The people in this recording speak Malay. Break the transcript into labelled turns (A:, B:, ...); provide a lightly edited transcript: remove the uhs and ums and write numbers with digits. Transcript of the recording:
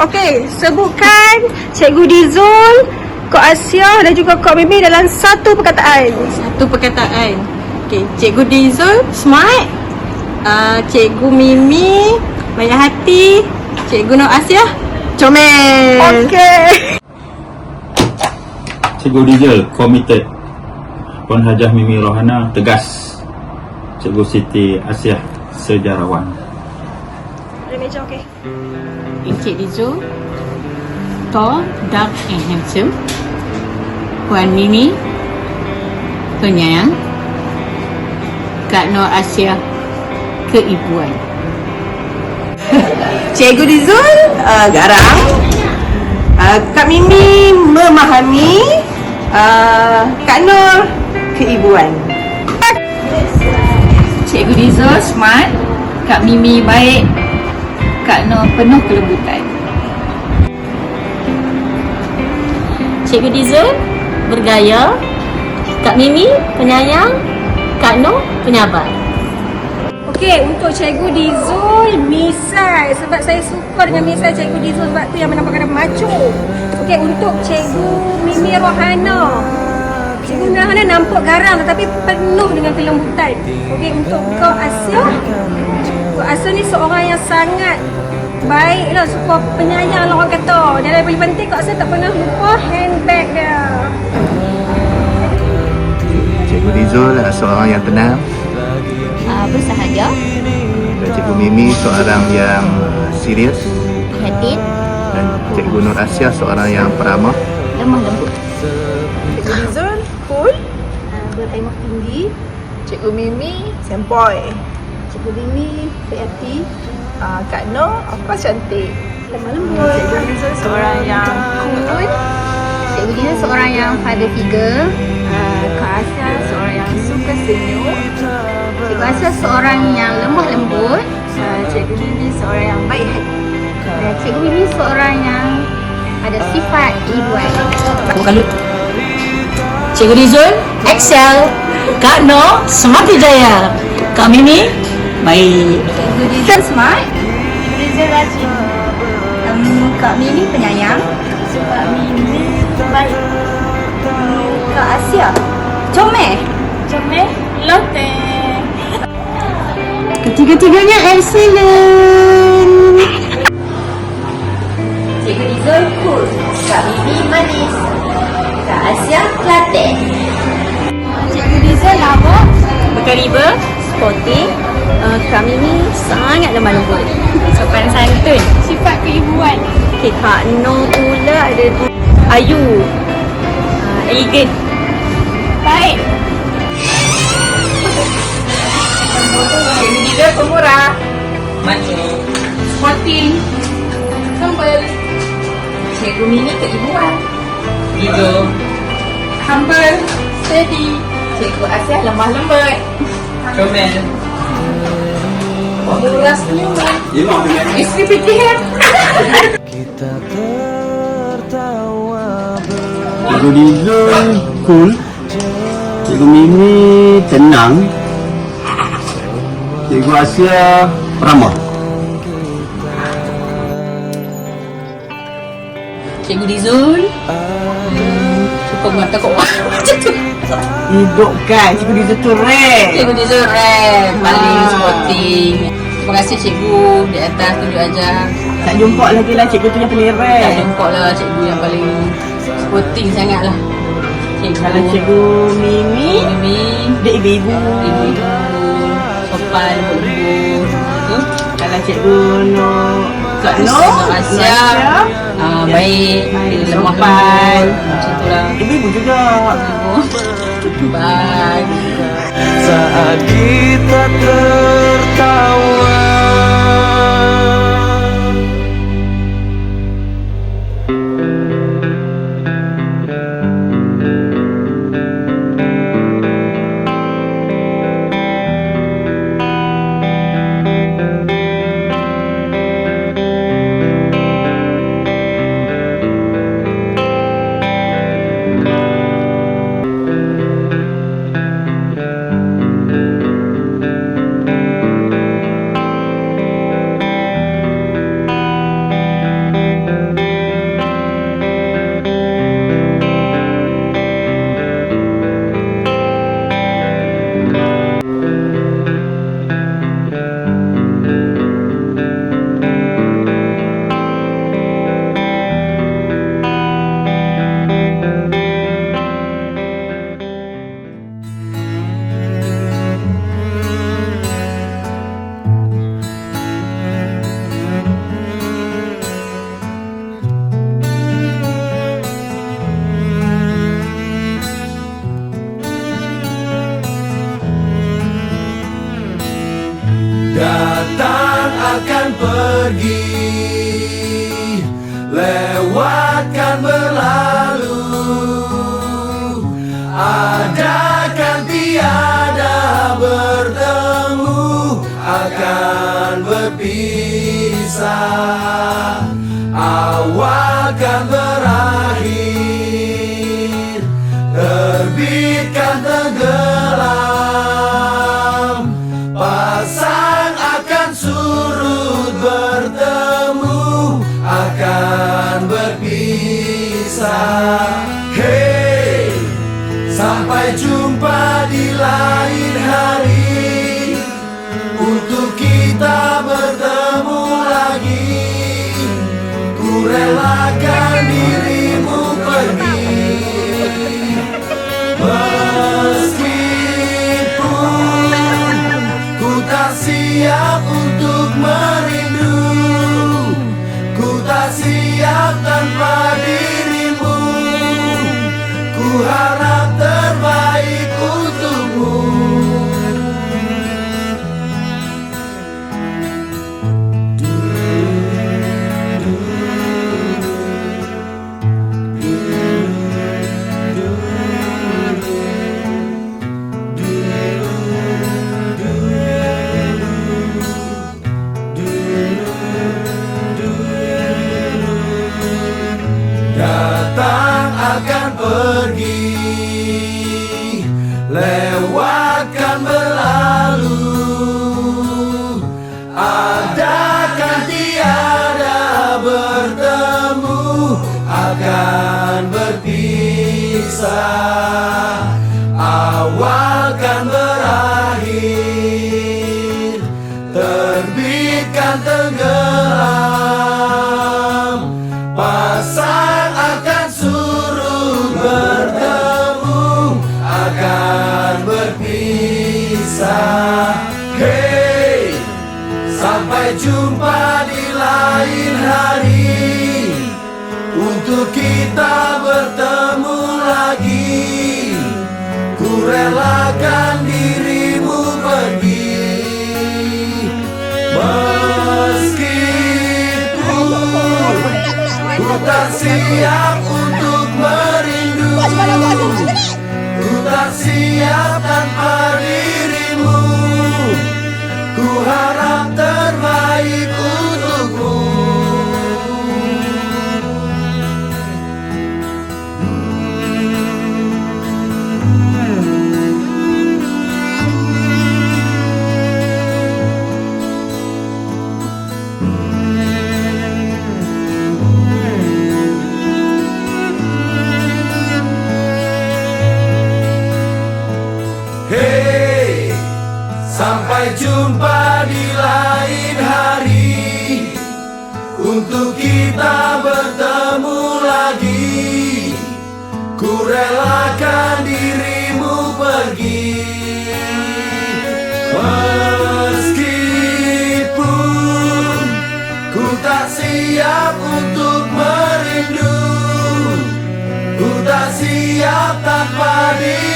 A: Okey, sebutkan Cikgu Dizul, Kak Asia dan juga Kak Mimi dalam satu perkataan.
B: Satu perkataan. Okey, Cikgu Dizul smart. Cikgu Mimi banyak hati. Cikgu Nur Asia comel.
A: Okey.
C: Cikgu Dizul committed. Puan Hajah Mimi Rohana tegas. Cikgu Siti Asia sejarawan.
A: Ada meja okey.
B: Encik Dizul tall, dark and handsome. Puan Mimi penyayang. Kak Nur Asia keibuan.
A: Cikgu Dizul garang. Kak Mimi memahami. Kak Nur keibuan.
B: Cikgu Dizul smart. Kak Mimi baik. Kak Nur penuh kelembutan. Cikgu Dizul bergaya. Kak Mimi penyayang. Kak Nur penyabar.
A: Okey, untuk Cikgu Dizul, misal. Sebab saya suka dengan misal Cikgu Dizul sebab tu yang menampakkan macho. Okey, untuk Cikgu Mimi Rohana. Cikgu Mimi Rohana nampak garang tetapi penuh dengan kelembutan. Okey, untuk Kak Asia. Kak Asia ni seorang yang sangat baik lah, suka penyayang lah orang kata. Dan yang paling penting Kak Asia tak pernah lupa handbag dia.
D: Cikgu Dizul seorang yang tenang.
E: Bersahaja,
D: Dan Cikgu Mimi seorang yang serius.
E: prihatin,
D: Dan Cikgu Nur Asia seorang yang peramah.
E: lemah lembut.
A: Cikgu Dizul cool.
E: Berhemah tinggi.
A: Cikgu Mimi sempoi.
E: Cikgu Mimi prihatin,
A: Kak Nur apa cantik.
E: lemah lembut.
A: Cikgu Dizul seorang yang cool.
E: Cikgu Dizul seorang yang father figure.
A: Kak Asia seorang yang suka senyum.
E: Cikgu Asia seorang yang lemah lembut.
A: Cikgu Mimi seorang yang baik hati.
E: Dan Cikgu Mimi seorang yang ada sifat keibuan.
B: Kalau Cikgu Dizul excel. Kak Nur semakin jaya. Kak Mimi baik.
E: Cikgu Dizul smart. Cikgu Dizul rajin. Kak Mimi penyayang. Kak Mimi baik. Kak Asia comel.
B: Ketiga-tiganya excellent.
E: Cikgu Dizul cool. Kak Mimi manis. Kak Asia telaten. Cikgu Dizul lawak.
B: Berkaliber, sporting. Kak Mimi sangat lemah lembut. Sopan santun.
E: Sifat keibuan.
B: Okay, Kak Nur pula ada ayu. Elegan.
E: Baik.
A: Cikgu Dizul pemurah. Sporting. Humble. Cikgu Mimi keibuan. Humble. Steady. Cikgu Asia lemah lembut. Pemurah senyuman. Isteri pitihan.
C: Cikgu Dizul cool. Cikgu Mimi tenang. Cikgu Asia peramah.
B: Cikgu Dizul suka mengata kok
A: Hidupkan Cikgu Dizul tu rare.
B: Cikgu Dizul rap paling sporting. Terima kasih cikgu di atas tunjuk ajar.
A: Tak jumpa lagi lah cikgu tu yang paling
B: Tak
A: rare.
B: jumpa lah cikgu yang paling sporting sangat lah.
A: Kalau Cikgu Mimi,
B: Mimi
A: dia ibu-ibu.
B: ibu-ibu sopan lembut.
A: Kalau Cikgu Nur, Kak Nur,
B: Nur Asia baik, lemah
A: sopan.
B: macam tu lah.
A: Ibu-ibu juga.
B: Bye.
F: Saat kita tertawa. Datang akan pergi, lewatkan berlalu, ada kan tiada bertemu, akan berpisah, awal kan berakhir, terbitkan tenggelam, pasang akan surut, bertemu akan berpisah. Hey, sampai jumpa di lain hari, untuk kita bertemu lagi. Ku relakan dirimu pergi, meskipun ku tak siap untuk merindu, ku tak siap tanpa dirimu, ku harap terbaik untukmu. Datang akan pergi, lewatkan berlalu, ada kan tiada bertemu, akan berpisah, awal kan berakhir, terbitkan tenggelam, pasang akan surut, bertemu akan berpisah. Hey, sampai jumpa di lain hari, untuk kita bertemu lagi. Ku relakan dirimu pergi, meskipun ku tak siap untuk merindu, ku tak siap tanpa dirimu, ku harap terbaik untukmu. Hey, sampai jumpa di lain hari, untuk kita bertemu lagi. Ku relakan dirimu pergi, meskipun ku tak siap untuk merindu, ku tak siap tanpa dirimu,